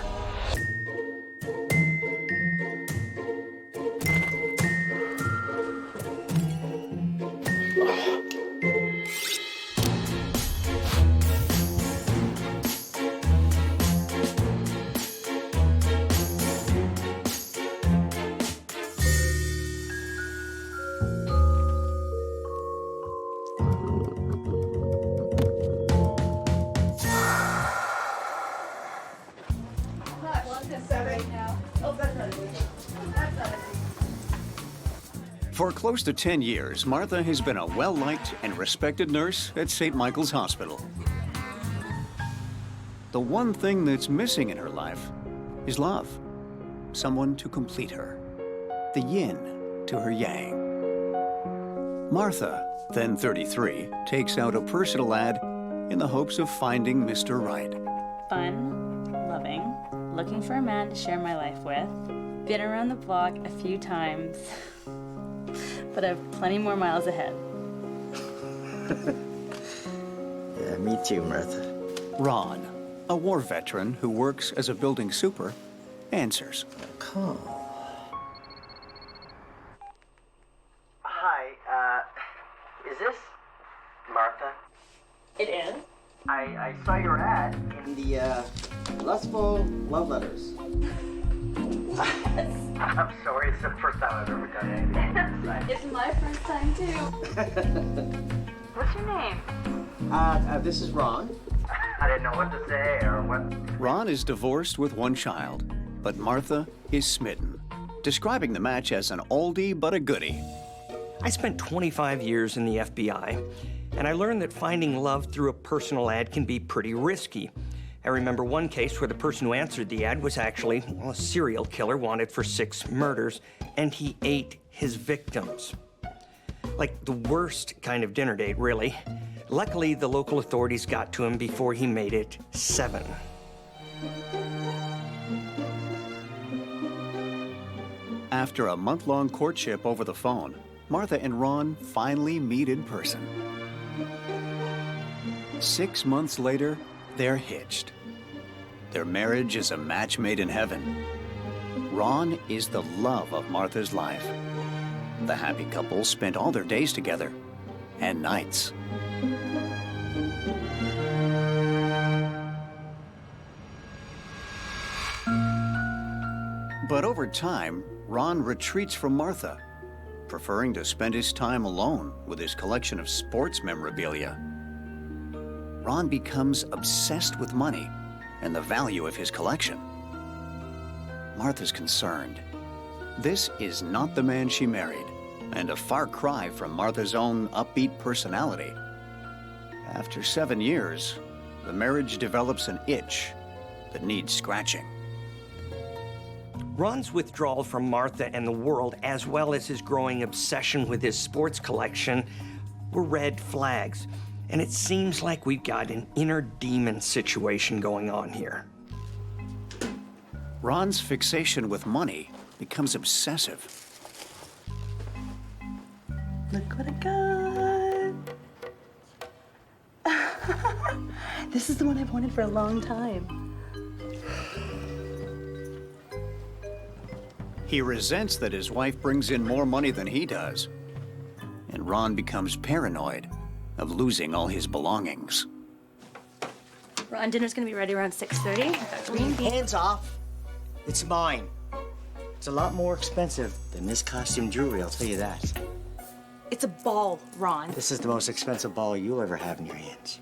For close to 10 years, Martha has been a well-liked and respected nurse at St. Michael's Hospital. The one thing that's missing in her life is love. Someone to complete her. The yin to her yang. Martha, then 33, takes out a personal ad in the hopes of finding Mr. Right. Fun, loving, looking for a man to share my life with. Been around the block a few times, but I have plenty more miles ahead. Yeah, me too, Martha. Ron, a war veteran who works as a building super, answers. Call. Hi, is this Martha? It is? I saw your ad in The, lustful love letters. I'm sorry, it's the first time I've ever done anything. It's my first time too. What's your name? This is Ron. I didn't know what to say or what. Ron is divorced with one child, but Martha is smitten, describing the match as an oldie but a goodie. I spent 25 years in the FBI, and I learned that finding love through a personal ad can be pretty risky. I remember one case where the person who answered the ad was actually a serial killer wanted for 6 murders, and he ate his victims. Like the worst kind of dinner date, really. Luckily, the local authorities got to him before he made it 7. After a month-long courtship over the phone, Martha and Ron finally meet in person. 6 months later, they're hitched. Their marriage is a match made in heaven. Ron is the love of Martha's life. The happy couple spent all their days together, and nights. But over time, Ron retreats from Martha, preferring to spend his time alone with his collection of sports memorabilia. Ron becomes obsessed with money and the value of his collection. Martha's concerned. This is not the man she married, and a far cry from Martha's own upbeat personality. After 7 years, the marriage develops an itch that needs scratching. Ron's withdrawal from Martha and the world, as well as his growing obsession with his sports collection, were red flags. And it seems like we've got an inner demon situation going on here. Ron's fixation with money becomes obsessive. Look what I got. This is the one I've wanted for a long time. He resents that his wife brings in more money than he does. And Ron becomes paranoid of losing all his belongings. Ron, dinner's gonna be ready around 6:30. Green beans. Hands off. It's mine. It's a lot more expensive than this costume jewelry, I'll tell you that. It's a ball, Ron. This is the most expensive ball you'll ever have in your hands.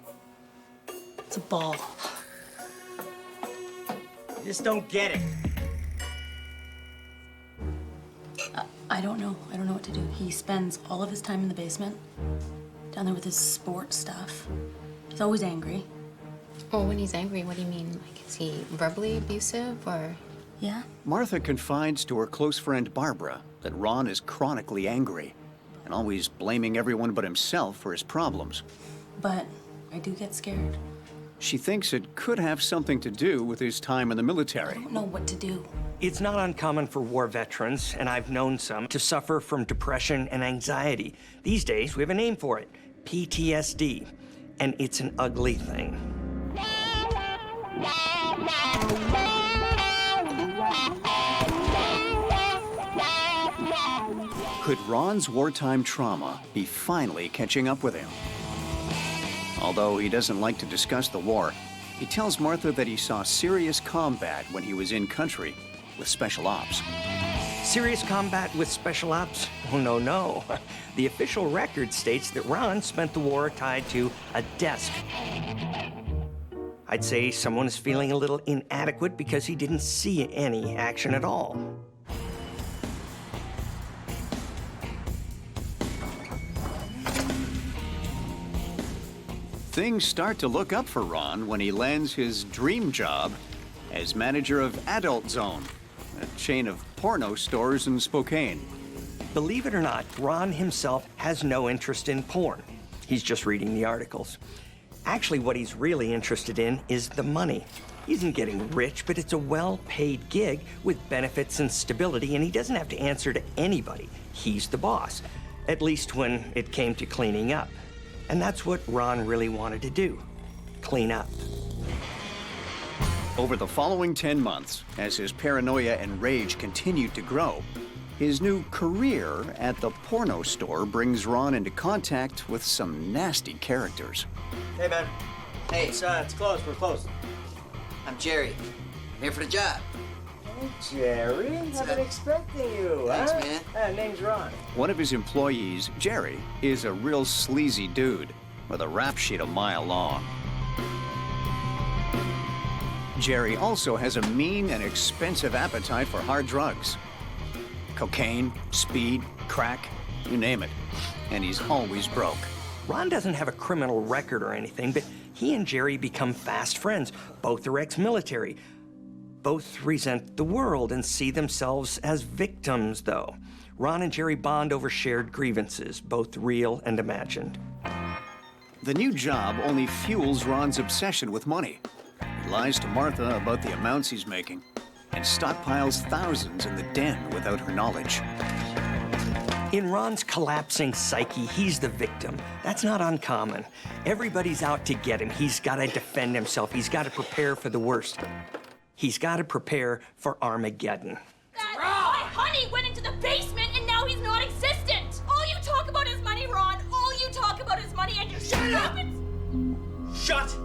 It's a ball. You just don't get it. I don't know. I don't know what to do. He spends all of his time in the basement, down there with his sports stuff. He's always angry. Well, when he's angry, what do you mean? Like, is he verbally abusive or? Yeah. Martha confides to her close friend Barbara that Ron is chronically angry and always blaming everyone but himself for his problems. But I do get scared. She thinks it could have something to do with his time in the military. I don't know what to do. It's not uncommon for war veterans, and I've known some, to suffer from depression and anxiety. These days, we have a name for it, PTSD, and it's an ugly thing. Could Ron's wartime trauma be finally catching up with him? Although he doesn't like to discuss the war, he tells Martha that he saw serious combat when he was in country with special ops. Serious combat with special ops? Oh, no, no. The official record states that Ron spent the war tied to a desk. I'd say someone is feeling a little inadequate because he didn't see any action at all. Things start to look up for Ron when he lands his dream job as manager of Adult Zone, a chain of porno stores in Spokane. Believe it or not, Ron himself has no interest in porn. He's just reading the articles. Actually, what he's really interested in is the money. He isn't getting rich, but it's a well-paid gig with benefits and stability, and he doesn't have to answer to anybody. He's the boss, at least when it came to cleaning up. And that's what Ron really wanted to do, clean up. Over the following 10 months, as his paranoia and rage continued to grow, his new career at the porno store brings Ron into contact with some nasty characters. Hey, man. Hey, It's closed. We're closed. I'm Jerry. I'm here for the job. Hey, Jerry. I've been expecting you. Thanks, huh? man. Name's Ron. One of his employees, Jerry, is a real sleazy dude with a rap sheet a mile long. Jerry also has a mean and expensive appetite for hard drugs. Cocaine, speed, crack, you name it. And he's always broke. Ron doesn't have a criminal record or anything, but he and Jerry become fast friends. Both are ex-military. Both resent the world and see themselves as victims, though. Ron and Jerry bond over shared grievances, both real and imagined. The new job only fuels Ron's obsession with money. He lies to Martha about the amounts he's making and stockpiles thousands in the den without her knowledge. In Ron's collapsing psyche, he's the victim. That's not uncommon. Everybody's out to get him. He's got to defend himself. He's got to prepare for the worst. He's got to prepare for Armageddon. My honey went into the basement and now he's non-existent. All you talk about is money, Ron. All you talk about is money and you shut up. Shut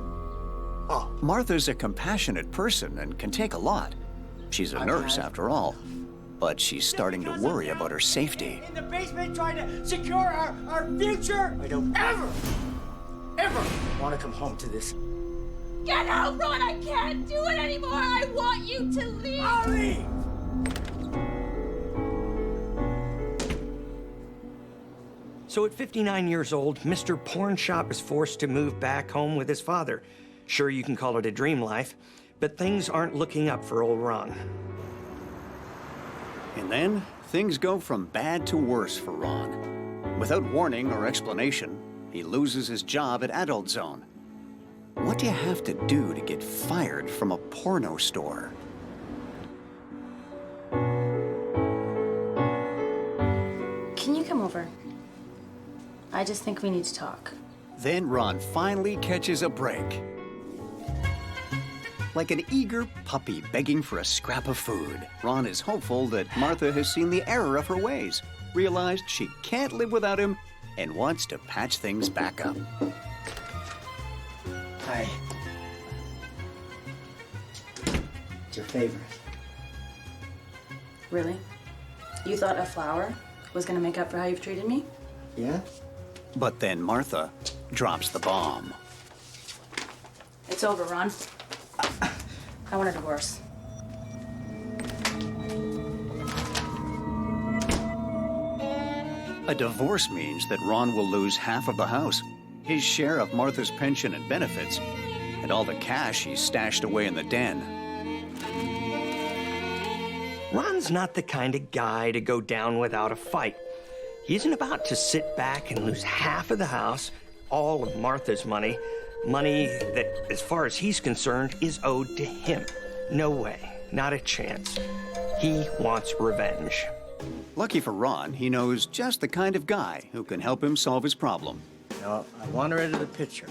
up. Martha's a compassionate person and can take a lot. She's a nurse, after all. But she's starting to worry about her safety. In the basement trying to secure our future. I don't ever want to come home to this. Get out, Ron. I can't do it anymore. I want you to leave. I'll leave. So at 59 years old, Mr. Pornshop is forced to move back home with his father. Sure, you can call it a dream life, but things aren't looking up for old Ron. And then, things go from bad to worse for Ron. Without warning or explanation, he loses his job at Adult Zone. What do you have to do to get fired from a porno store? Can you come over? I just think we need to talk. Then Ron finally catches a break. Like an eager puppy begging for a scrap of food, Ron is hopeful that Martha has seen the error of her ways, realized she can't live without him, and wants to patch things back up. Hi. It's your favorite. Really? You thought a flower was gonna make up for how you've treated me? Yeah? But then Martha drops the bomb. It's over, Ron. I want a divorce. A divorce means that Ron will lose half of the house, his share of Martha's pension and benefits, and all the cash he's stashed away in the den. Ron's not the kind of guy to go down without a fight. He isn't about to sit back and lose half of the house, all of Martha's money, money that, as far as he's concerned, is owed to him. No way, not a chance. He wants revenge. Lucky for Ron, he knows just the kind of guy who can help him solve his problem. No, I want her out of the picture.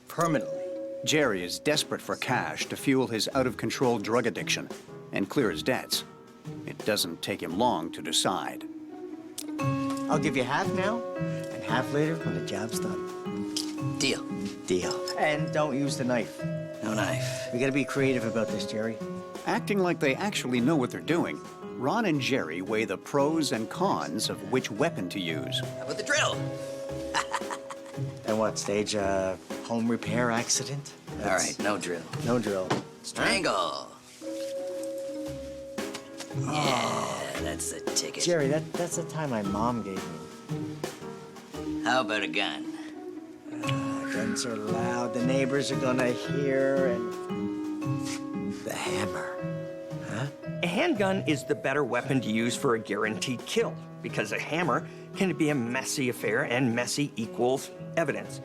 Permanently. Jerry is desperate for cash to fuel his out-of-control drug addiction and clear his debts. It doesn't take him long to decide. I'll give you half now and half later when the job's done. Deal. Deal. And don't use the knife. No knife. We gotta be creative about this, Jerry. Acting like they actually know what they're doing, Ron and Jerry weigh the pros and cons of which weapon to use. How about the drill? And what, stage a home repair accident? All right, no drill. No drill. Strangle. Yeah, that's the ticket. Jerry, that's the time my mom gave me. How about a gun? Guns are loud, the neighbors are gonna hear, and the hammer. Huh? A handgun is the better weapon to use for a guaranteed kill, because a hammer can be a messy affair, and messy equals evidence.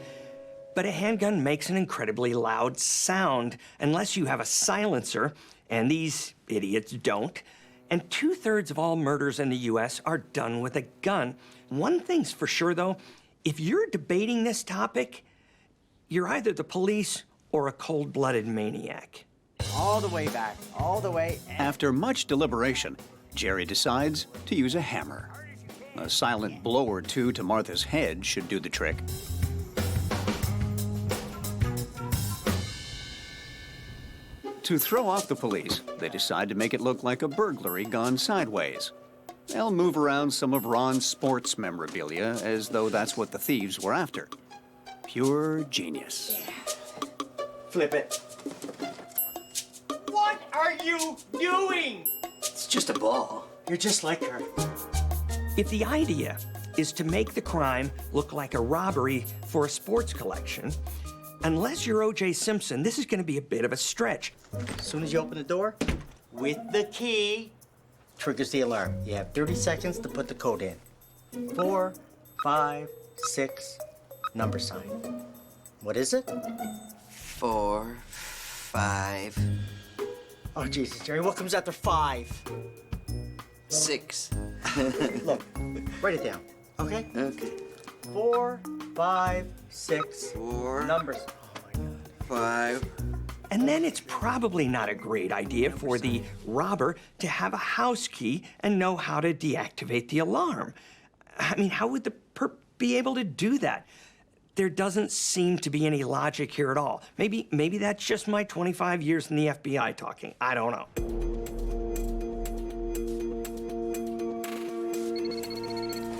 But a handgun makes an incredibly loud sound unless you have a silencer, and these idiots don't. And 2/3 of all murders in the US are done with a gun. One thing's for sure, though, if you're debating this topic, you're either the police or a cold-blooded maniac. All the way back, all the way. After much deliberation, Jerry decides to use a hammer. A silent blow or two to Martha's head should do the trick. To throw off the police, they decide to make it look like a burglary gone sideways. They'll move around some of Ron's sports memorabilia as though that's what the thieves were after. Pure genius. Flip it. What are you doing? It's just a ball. You're just like her. If the idea is to make the crime look like a robbery for a sports collection, unless you're O.J. Simpson, this is going to be a bit of a stretch. As soon as you open the door, with the key, triggers the alarm. You have 30 seconds to put the code in. 4, 5, 6, number sign. What is it? 4, 5, Oh, Jesus, Jerry, what comes after 5? 6. Look, write it down, okay? Okay. 4, 5, 6, 4, numbers. 5. And then it's probably not a great idea for the robber to have a house key and know how to deactivate the alarm. I mean, how would the perp be able to do that? There doesn't seem to be any logic here at all. Maybe that's just my 25 years in the FBI talking. I don't know.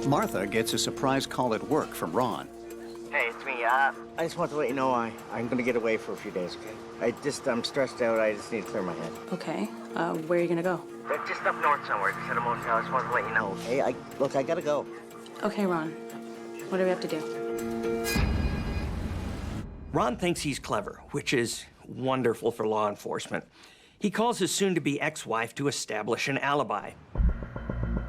Martha gets a surprise call at work from Ron. Hey, it's me. I just want to let you know I'm going to get away for a few days, okay? I'm stressed out. I just need to clear my head. Okay. Where are you gonna go? Just up north somewhere, just at a motel. I just wanted to let you know, okay? I got to go. Okay, Ron. What do we have to do? Ron thinks he's clever, which is wonderful for law enforcement. He calls his soon-to-be ex-wife to establish an alibi.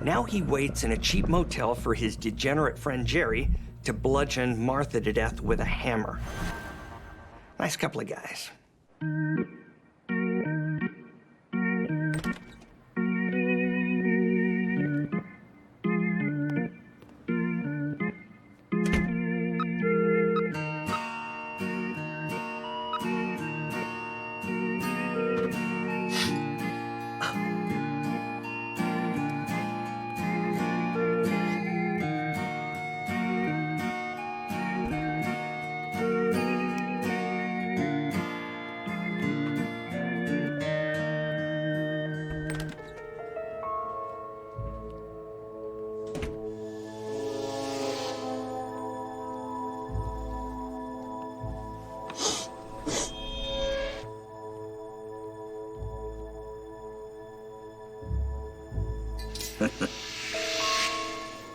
Now he waits in a cheap motel for his degenerate friend Jerry to bludgeon Martha to death with a hammer. Nice couple of guys.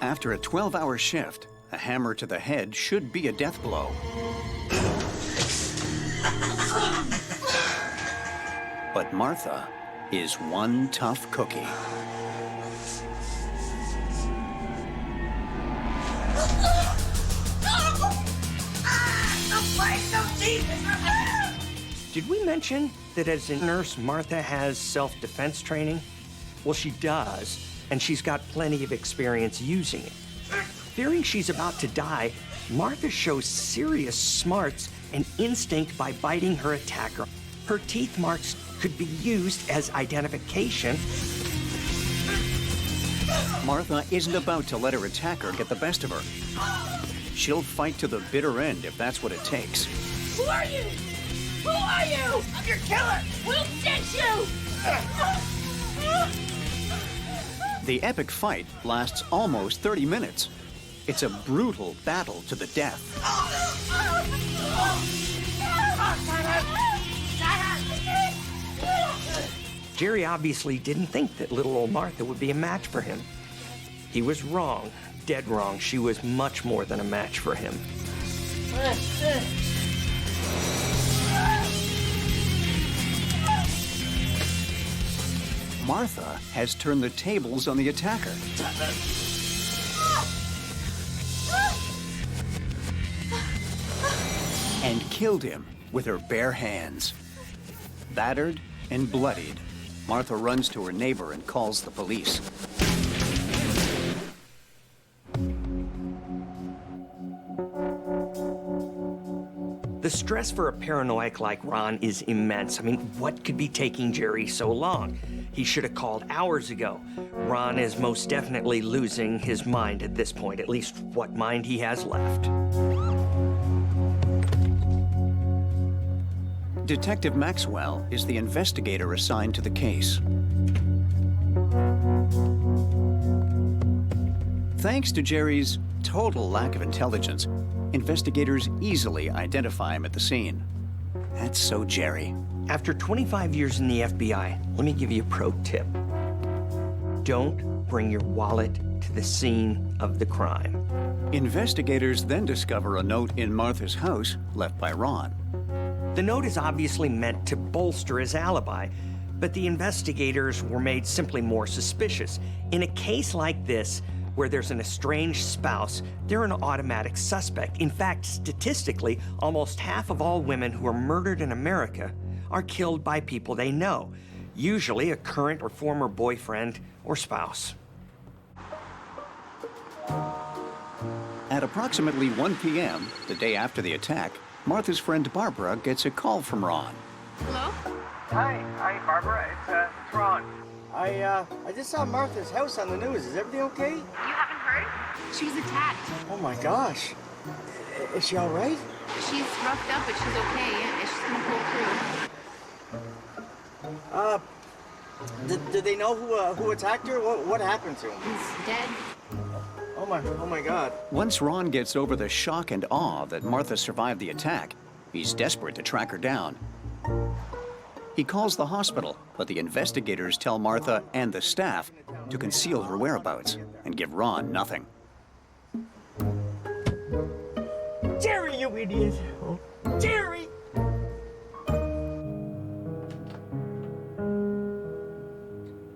After a 12-hour shift, a hammer to the head should be a death blow. But Martha is one tough cookie. Did we mention that as a nurse, Martha has self-defense training? Well, she does, and she's got plenty of experience using it. Fearing she's about to die, Martha shows serious smarts and instinct by biting her attacker. Her teeth marks could be used as identification. Martha isn't about to let her attacker get the best of her. She'll fight to the bitter end if that's what it takes. Who are you? Who are you? I'm your killer! We'll get you! The epic fight lasts almost 30 minutes. It's a brutal battle to the death. Jerry obviously didn't think that little old Martha would be a match for him. He was wrong, dead wrong. She was much more than a match for him. Martha has turned the tables on the attacker. and killed him with her bare hands. Battered and bloodied, Martha runs to her neighbor and calls the police. The stress for a paranoiac like Ron is immense. I mean, what could be taking Jerry so long? He should have called hours ago. Ron is most definitely losing his mind at this point, at least what mind he has left. Detective Maxwell is the investigator assigned to the case. Thanks to Jerry's total lack of intelligence, investigators easily identify him at the scene. That's so Jerry. After 25 years in the FBI, let me give you a pro tip. Don't bring your wallet to the scene of the crime. Investigators then discover a note in Martha's house left by Ron. The note is obviously meant to bolster his alibi, but the investigators were made simply more suspicious. In a case like this, where there's an estranged spouse, they're an automatic suspect. In fact, statistically, almost half of all women who are murdered in America are killed by people they know, usually a current or former boyfriend or spouse. At approximately 1 p.m., the day after the attack, Martha's friend Barbara gets a call from Ron. Hello? Hi, Barbara. It's Ron. I just saw Martha's house on the news. Is everything okay? You haven't heard? She's attacked. Oh my gosh. Is she all right? She's roughed up, but she's okay. Yeah, she's gonna pull through. Did they know who attacked her? What happened to him? He's dead. Oh my God. Once Ron gets over the shock and awe that Martha survived the attack, he's desperate to track her down. He calls the hospital, but the investigators tell Martha and the staff to conceal her whereabouts and give Ron nothing. Jerry, you idiot! Jerry!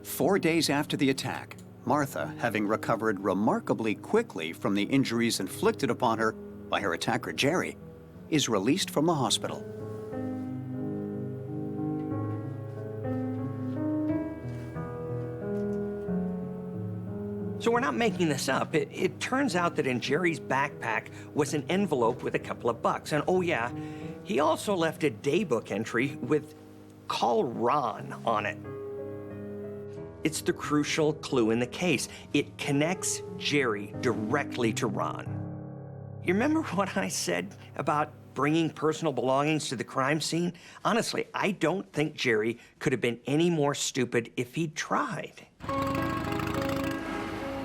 Four days after the attack, Martha, having recovered remarkably quickly from the injuries inflicted upon her by her attacker Jerry, is released from the hospital. So we're not making this up. It turns out that in Jerry's backpack was an envelope with a couple of bucks. And oh yeah, he also left a daybook entry with "Call Ron" on it. It's the crucial clue in the case. It connects Jerry directly to Ron. You remember what I said about bringing personal belongings to the crime scene? Honestly, I don't think Jerry could have been any more stupid if he'd tried.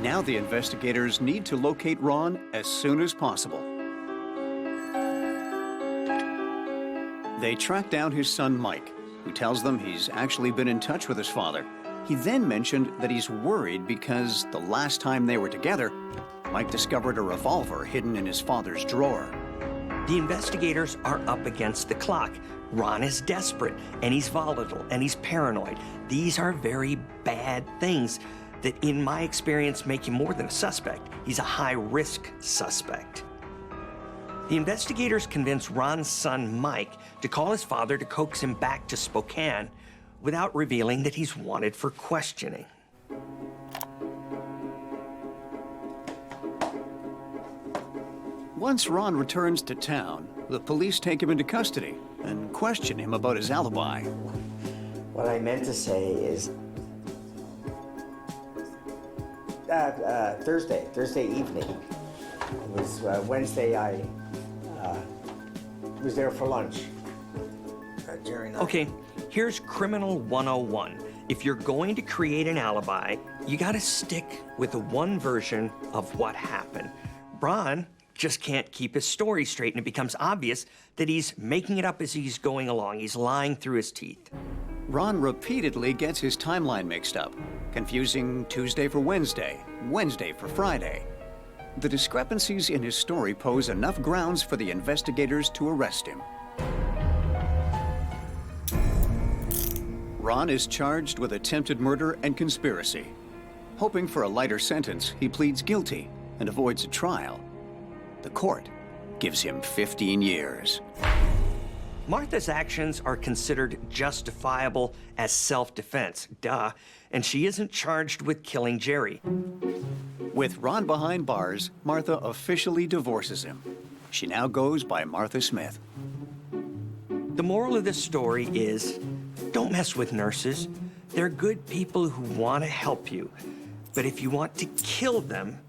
Now the investigators need to locate Ron as soon as possible. They track down his son, Mike, who tells them he's actually been in touch with his father. He then mentioned that he's worried because the last time they were together, Mike discovered a revolver hidden in his father's drawer. The investigators are up against the clock. Ron is desperate, and he's volatile, and he's paranoid. These are very bad things that, in my experience, make him more than a suspect. He's a high-risk suspect. The investigators convince Ron's son, Mike, to call his father to coax him back to Spokane without revealing that he's wanted for questioning. Once Ron returns to town, the police take him into custody and question him about his alibi. What I meant to say is Thursday evening. It was Wednesday. I was there for lunch. Jerry and I. Okay, here's Criminal 101. If you're going to create an alibi, you gotta stick with the one version of what happened. Ron just can't keep his story straight, and it becomes obvious that he's making it up as he's going along. He's lying through his teeth. Ron repeatedly gets his timeline mixed up, confusing Tuesday for Wednesday, Wednesday for Friday. The discrepancies in his story pose enough grounds for the investigators to arrest him. Ron is charged with attempted murder and conspiracy. Hoping for a lighter sentence, he pleads guilty and avoids a trial. The court gives him 15 years. Martha's actions are considered justifiable as self-defense, duh, and she isn't charged with killing Jerry. With Ron behind bars, Martha officially divorces him. She now goes by Martha Smith. The moral of this story is, don't mess with nurses. They're good people who want to help you. But if you want to kill them,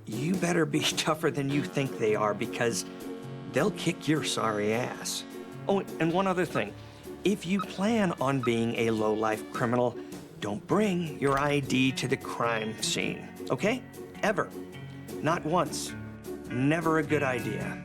you better be tougher than you think they are, because they'll kick your sorry ass. Oh, and one other thing. If you plan on being a low-life criminal, don't bring your ID to the crime scene, okay? Ever. Not once. Never a good idea.